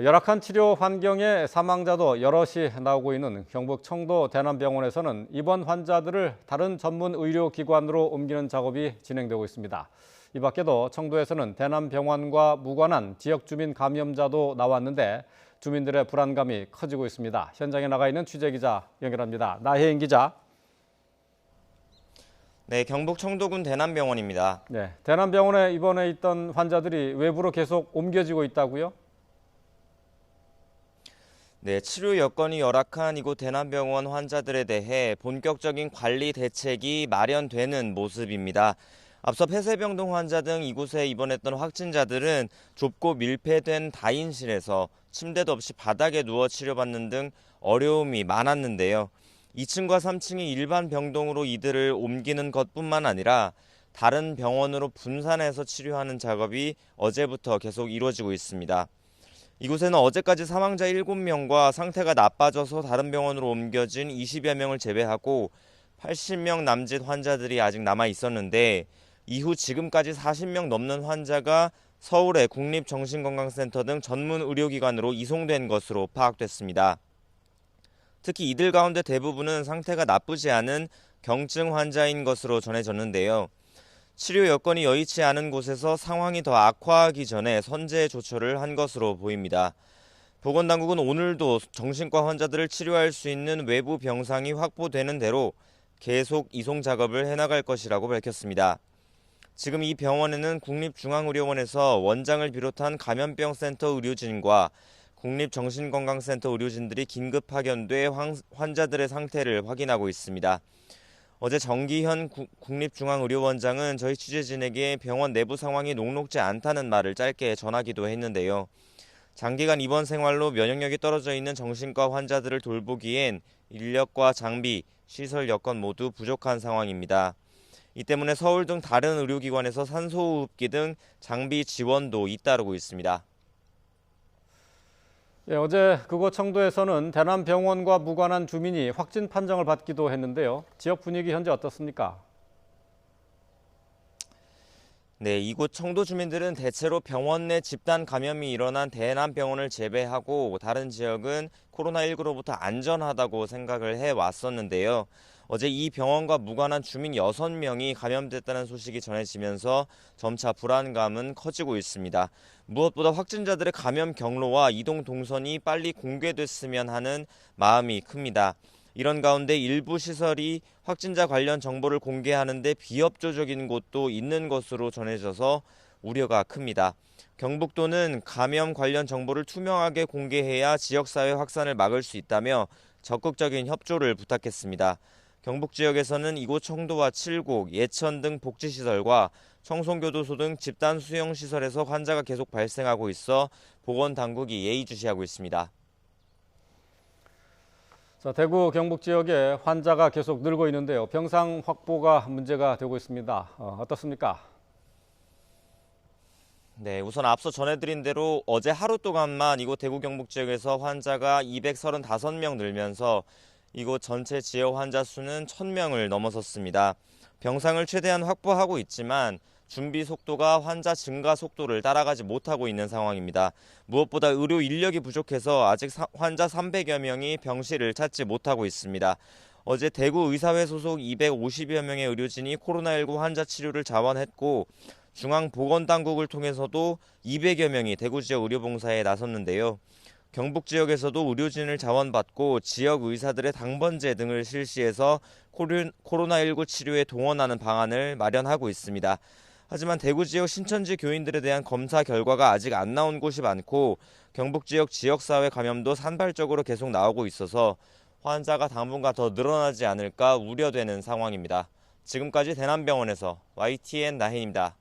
열악한 치료 환경에 사망자도 여럿이 나오고 있는 경북 청도 대남병원에서는 입원 환자들을 다른 전문 의료기관으로 옮기는 작업이 진행되고 있습니다. 이 밖에도 청도에서는 대남병원과 무관한 지역 주민 감염자도 나왔는데 주민들의 불안감이 커지고 있습니다. 현장에 나가 있는 취재기자 연결합니다. 나혜인 기자. 네, 경북 청도군 대남병원입니다. 네, 대남병원에 입원해 있던 환자들이 외부로 계속 옮겨지고 있다고요? 네, 치료 여건이 열악한 이곳 대남병원 환자들에 대해 본격적인 관리 대책이 마련되는 모습입니다. 앞서 폐쇄병동 환자 등 이곳에 입원했던 확진자들은 좁고 밀폐된 다인실에서 침대도 없이 바닥에 누워 치료받는 등 어려움이 많았는데요. 2층과 3층이 일반 병동으로 이들을 옮기는 것뿐만 아니라 다른 병원으로 분산해서 치료하는 작업이 어제부터 계속 이루어지고 있습니다. 이곳에는 어제까지 사망자 7명과 상태가 나빠져서 다른 병원으로 옮겨진 20여 명을 제외하고 80명 남짓 환자들이 아직 남아 있었는데 이후 지금까지 40명 넘는 환자가 서울의 국립정신건강센터 등 전문 의료기관으로 이송된 것으로 파악됐습니다. 특히 이들 가운데 대부분은 상태가 나쁘지 않은 경증 환자인 것으로 전해졌는데요. 치료 여건이 여의치 않은 곳에서 상황이 더 악화하기 전에 선제 조처를 한 것으로 보입니다. 보건당국은 오늘도 정신과 환자들을 치료할 수 있는 외부 병상이 확보되는 대로 계속 이송 작업을 해나갈 것이라고 밝혔습니다. 지금 이 병원에는 국립중앙의료원에서 원장을 비롯한 감염병센터 의료진과 국립정신건강센터 의료진들이 긴급 파견돼 환자들의 상태를 확인하고 있습니다. 어제 정기현 국립중앙의료원장은 저희 취재진에게 병원 내부 상황이 녹록지 않다는 말을 짧게 전하기도 했는데요. 장기간 입원 생활로 면역력이 떨어져 있는 정신과 환자들을 돌보기엔 인력과 장비, 시설 여건 모두 부족한 상황입니다. 이 때문에 서울 등 다른 의료기관에서 산소호흡기 등 장비 지원도 잇따르고 있습니다. 예, 어제 그곳 청도에서는 대남병원과 무관한 주민이 확진 판정을 받기도 했는데요. 지역 분위기 현재 어떻습니까? 네, 이곳 청도 주민들은 대체로 병원 내 집단 감염이 일어난 대남병원을 제외하고 다른 지역은 코로나19로부터 안전하다고 생각을 해왔었는데요. 어제 이 병원과 무관한 주민 6명이 감염됐다는 소식이 전해지면서 점차 불안감은 커지고 있습니다. 무엇보다 확진자들의 감염 경로와 이동 동선이 빨리 공개됐으면 하는 마음이 큽니다. 이런 가운데 일부 시설이 확진자 관련 정보를 공개하는데 비협조적인 곳도 있는 것으로 전해져서 우려가 큽니다. 경북도는 감염 관련 정보를 투명하게 공개해야 지역사회 확산을 막을 수 있다며 적극적인 협조를 부탁했습니다. 경북 지역에서는 이곳 청도와 칠곡, 예천 등 복지시설과 청송교도소 등 집단 수용시설에서 환자가 계속 발생하고 있어 보건당국이 예의주시하고 있습니다. 자, 대구 경북 지역에 환자가 계속 늘고 있는데요. 병상 확보가 문제가 되고 있습니다. 어떻습니까? 네, 우선 앞서 전해드린 대로 어제 하루 동안만 이곳 대구 경북 지역에서 환자가 235명 늘면서 이곳 전체 지역 환자 수는 1000명을 넘어섰습니다. 병상을 최대한 확보하고 있지만 준비 속도가 환자 증가 속도를 따라가지 못하고 있는 상황입니다. 무엇보다 의료 인력이 부족해서 아직 환자 300여 명이 병실을 찾지 못하고 있습니다. 어제 대구 의사회 소속 250여 명의 의료진이 코로나19 환자 치료를 자원했고 중앙보건당국을 통해서도 200여 명이 대구 지역 의료봉사에 나섰는데요. 경북 지역에서도 의료진을 자원받고 지역 의사들의 당번제 등을 실시해서 코로나19 치료에 동원하는 방안을 마련하고 있습니다. 하지만 대구 지역 신천지 교인들에 대한 검사 결과가 아직 안 나온 곳이 많고 경북 지역 지역사회 감염도 산발적으로 계속 나오고 있어서 환자가 당분간 더 늘어나지 않을까 우려되는 상황입니다. 지금까지 대남병원에서 YTN 나혜인입니다.